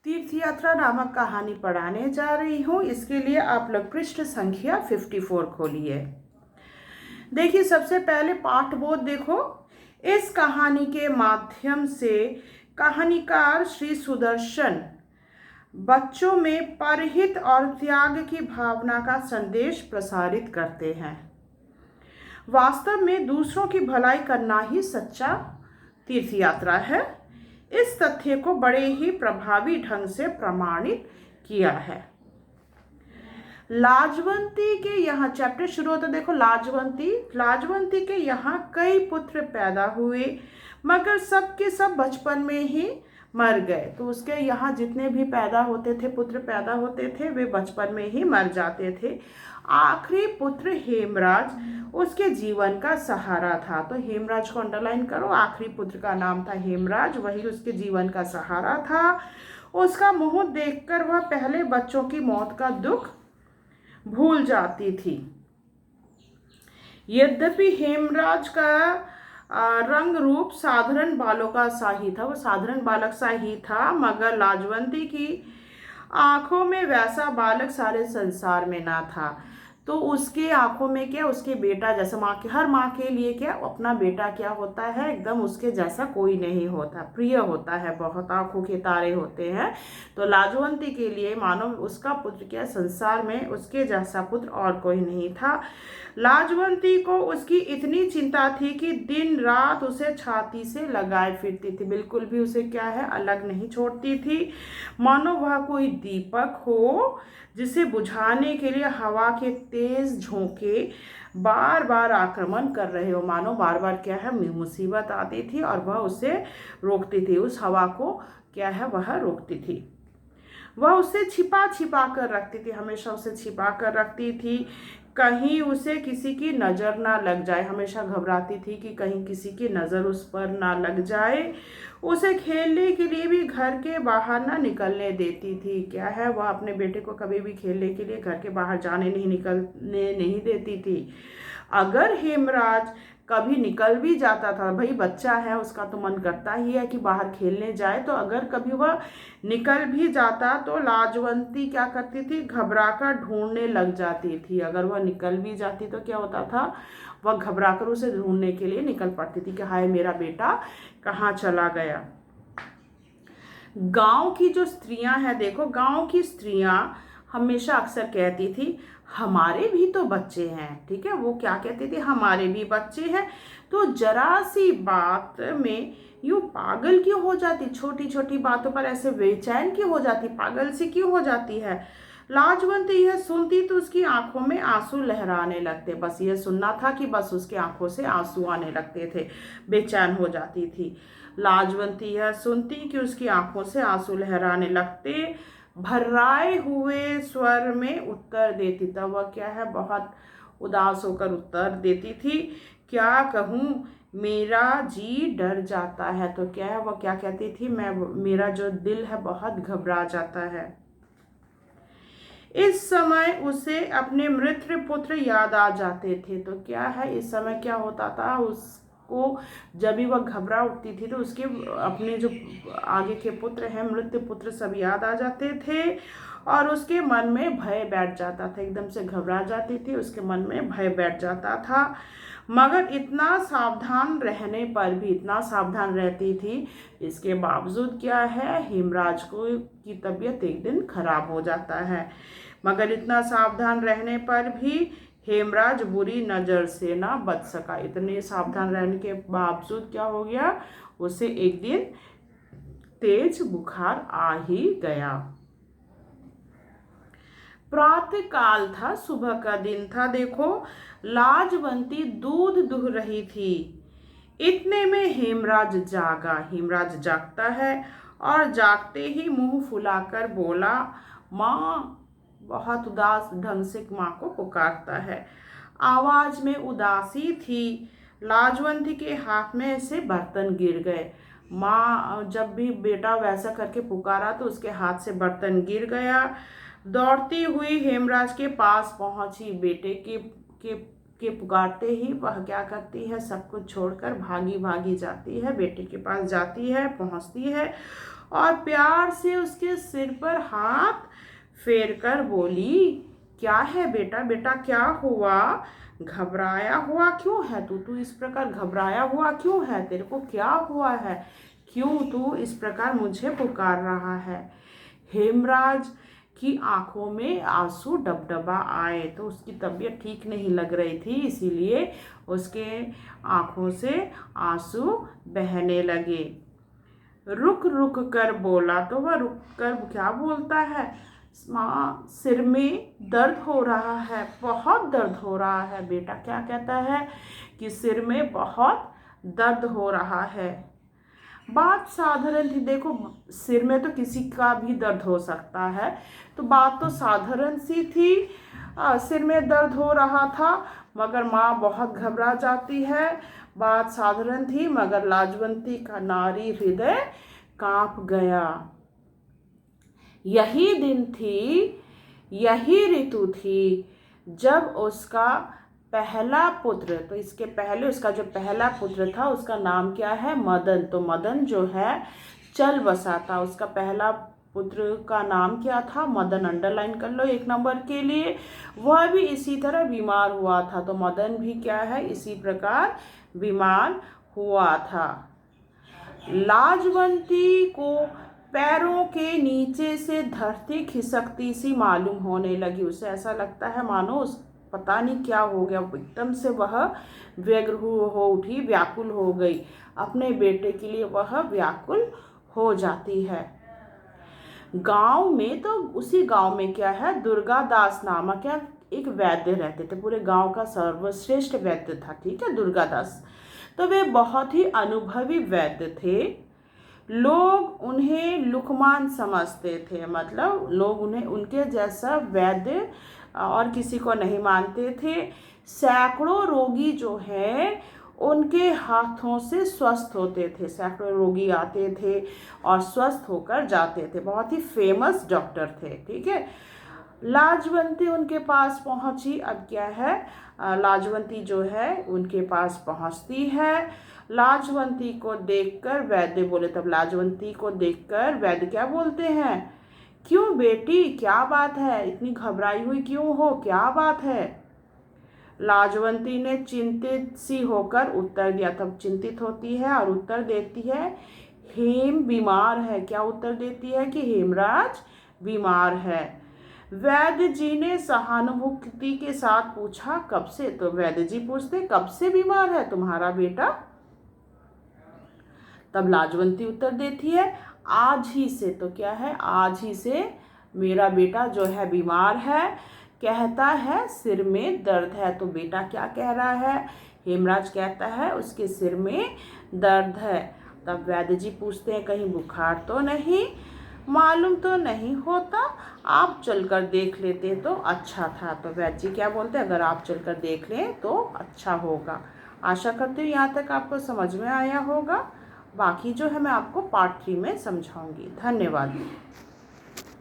तीर्थ यात्रा नामक कहानी पढ़ाने जा रही हूँ। इसके लिए आप लोग पृष्ठ संख्या 54 खोलिए। देखिए, सबसे पहले पाठबोध देखो। इस कहानी के माध्यम से कहानीकार श्री सुदर्शन बच्चों में परहित और त्याग की भावना का संदेश प्रसारित करते हैं। वास्तव में दूसरों की भलाई करना ही सच्चा तीर्थ यात्रा है। इस तथ्य को बड़े ही प्रभावी ढंग से प्रमाणित किया है। लाजवंती के यहाँ चैप्टर शुरू होता, देखो लाजवंती के यहाँ कई पुत्र पैदा हुए, मगर सब के सब बचपन में ही मर गए। तो उसके यहाँ जितने भी पुत्र पैदा होते थे वे बचपन में ही मर जाते थे। आखिरी पुत्र हेमराज उसके जीवन का सहारा था। तो हेमराज को अंडरलाइन करो। आखिरी पुत्र का नाम था हेमराज, वही उसके जीवन का सहारा था। उसका मुंह देखकर वह पहले बच्चों की मौत का दुख भूल जाती थी। यद्यपि हेमराज का रंग रूप साधारण बालकों सा ही था, वो साधारण बालक सा ही था, मगर लाजवंती की आंखों में वैसा बालक सारे संसार में ना था। तो उसके आंखों में क्या, उसके बेटा जैसा, हर माँ के लिए क्या, अपना बेटा क्या होता है, एकदम उसके जैसा कोई नहीं होता, प्रिय होता है, बहुत आंखों के तारे होते हैं। तो लाजवंती के लिए मानो उसका पुत्र क्या, संसार में उसके जैसा पुत्र और कोई नहीं था। लाजवंती को उसकी इतनी चिंता थी कि दिन रात उसे छाती से लगाए फिरती थी, बिल्कुल भी उसे क्या है, अलग नहीं छोड़ती थी। मानो वह कोई दीपक हो जिसे बुझाने के लिए हवा के तेज झोंके बार बार आक्रमण कर रहे हो। मानो बार बार क्या है, मुसीबत आती थी और वह उसे रोकती थी, उस हवा को क्या है, वह रोकती थी। वह उसे छिपा छिपा कर रखती थी, हमेशा उसे छिपा कर रखती थी, कहीं उसे किसी की नज़र ना लग जाए। हमेशा घबराती थी कि कहीं किसी की नज़र उस पर ना लग जाए। उसे खेलने के लिए भी घर के बाहर ना निकलने देती थी। क्या है, वह अपने बेटे को कभी भी खेलने के लिए घर के बाहर निकलने नहीं देती थी। अगर हेमराज कभी निकल भी जाता था, भाई बच्चा है, उसका तो मन करता ही है कि बाहर खेलने जाए, तो अगर कभी वह निकल भी जाता तो लाजवंती क्या करती थी, घबराकर ढूंढने लग जाती थी। अगर वह निकल भी जाती तो क्या होता था, वह घबराकर उसे ढूंढने के लिए निकल पड़ती थी कि हाय मेरा बेटा कहाँ चला गया। गांव की जो स्त्रियां हैं, देखो गांव की स्त्रियां हमेशा अक्सर कहती थी हमारे भी तो बच्चे हैं। ठीक है, वो क्या कहती थी, हमारे भी बच्चे हैं। तो जरा सी बात में यूं पागल क्यों हो जाती, छोटी छोटी बातों पर ऐसे बेचैन क्यों हो जाती, पागल सी क्यों हो जाती है। लाजवंती यह सुनती तो उसकी आंखों में आंसू लहराने लगते। बस ये सुनना था कि बस उसके आंखों से आंसू आने लगते थे, बेचैन हो जाती थी। लाजवंती यह सुनती कि उसकी आंखों से आंसू लहराने लगते, भर्राए हुए स्वर में उत्तर देती। तब वह क्या है, बहुत उदास होकर उत्तर देती थी, क्या कहूँ, मेरा जी डर जाता है। तो क्या है, वह क्या कहती थी, मेरा जो दिल है बहुत घबरा जाता है। इस समय उसे अपने मृत पुत्र याद आ जाते थे। तो क्या है, इस समय क्या होता था, उसको जब भी वह घबरा उठती थी तो उसके अपने जो आगे के पुत्र हैं, मृत पुत्र सब याद आ जाते थे और उसके मन में भय बैठ जाता था। एकदम से घबरा जाती थी, उसके मन में भय बैठ जाता था। मगर इतना सावधान रहने पर भी, इतना सावधान रहती थी, इसके बावजूद क्या है, हेमराज को की तबीयत एक दिन खराब हो जाता है। मगर इतना सावधान रहने पर भी हेमराज बुरी नज़र से ना बच सका। इतने सावधान रहने के बावजूद क्या हो गया, उसे एक दिन तेज बुखार आ ही गया। प्रातः काल था, सुबह का दिन था। देखो, लाजवंती दूध दुह रही थी। इतने में हेमराज जागा। हेमराज जागता है और जागते ही मुंह फुलाकर बोला, माँ। बहुत उदास ढंग से माँ को पुकारता है। आवाज में उदासी थी। लाजवंती के हाथ में से बर्तन गिर गए। माँ जब भी बेटा वैसा करके पुकारा तो उसके हाथ से बर्तन गिर गया। दौड़ती हुई हेमराज के पास पहुंची। बेटे के पुकारते ही वह क्या करती है, सब कुछ छोड़कर भागी भागी जाती है, बेटे के पास जाती है, पहुंचती है और प्यार से उसके सिर पर हाथ फेर कर बोली, क्या है बेटा, बेटा क्या हुआ, घबराया हुआ क्यों है तू इस प्रकार घबराया हुआ क्यों है, तेरे को क्या हुआ है, क्यों तू इस प्रकार मुझे पुकार रहा है। हेमराज की आंखों में आंसू डबडबा आए, तो उसकी तबीयत ठीक नहीं लग रही थी, इसीलिए उसके आंखों से आंसू बहने लगे। रुक रुक कर बोला, तो वह रुक कर क्या बोलता है, माँ सिर में दर्द हो रहा है, बहुत दर्द हो रहा है। बेटा क्या कहता है कि सिर में बहुत दर्द हो रहा है। बात साधारण थी, देखो सिर में तो किसी का भी दर्द हो सकता है, तो बात तो साधारण सी थी। सिर में दर्द हो रहा था मगर माँ बहुत घबरा जाती है। बात साधारण थी मगर लाजवंती का नारी हृदय कांप गया। यही दिन थी, यही ऋतु थी जब उसका पहला पुत्र, तो इसके पहले उसका जो पहला पुत्र था उसका नाम क्या है, मदन। तो मदन जो है चल बसा था, उसका पहला पुत्र का नाम क्या था, मदन। अंडरलाइन कर लो 1 नंबर के लिए। वह भी इसी तरह बीमार हुआ था, तो मदन भी क्या है इसी प्रकार बीमार हुआ था। लाजवंती को पैरों के नीचे से धरती खिसकती सी मालूम होने लगी। उसे ऐसा लगता है मानो उस पता नहीं क्या हो गया, एकदम से वह व्यग्र हो उठी, व्याकुल हो गई। अपने बेटे के लिए वह व्याकुल हो जाती है। गांव में, तो उसी गांव में क्या है, दुर्गा दास नामक एक वैद्य रहते थे, पूरे गांव का सर्वश्रेष्ठ वैद्य था, ठीक है, दुर्गा दास। तो वे बहुत ही अनुभवी वैद्य थे। लोग उन्हें लुकमान समझते थे, मतलब लोग उन्हें उनके जैसा वैद्य और किसी को नहीं मानते थे। सैकड़ों रोगी जो है उनके हाथों से स्वस्थ होते थे, सैकड़ों रोगी आते थे और स्वस्थ होकर जाते थे, बहुत ही फेमस डॉक्टर थे, ठीक है। लाजवंती उनके पास पहुंची। अब क्या है, लाजवंती जो है उनके पास पहुंचती है। लाजवंती को देखकर वैद्य बोले, तब लाजवंती को देखकर वैद्य क्या बोलते हैं, क्यों बेटी क्या बात है, इतनी घबराई हुई क्यों हो, क्या बात है। लाजवंती ने चिंतित सी होकर उत्तर दिया, तब चिंतित होती है और उत्तर देती है, हेम बीमार है। क्या उत्तर देती है कि हेमराज बीमार है। वैद्य जी ने सहानुभूति के साथ पूछा, कब से। तो वैद्य जी पूछते, कब से बीमार है तुम्हारा बेटा। तब लाजवंती उत्तर देती है, आज ही से। तो क्या है, आज ही से मेरा बेटा जो है बीमार है, कहता है सिर में दर्द है। तो बेटा क्या कह रहा है, हेमराज कहता है उसके सिर में दर्द है। तब वैद्य जी पूछते हैं, कहीं बुखार तो नहीं, मालूम तो नहीं होता, आप चलकर देख लेते तो अच्छा था। तो वैद्य जी क्या बोलते हैं, अगर आप चलकर देख लें तो अच्छा होगा। आशा करती हूँ यहाँ तक आपको समझ में आया होगा। बाकी जो है मैं आपको पार्ट 3 में समझाऊंगी। धन्यवाद।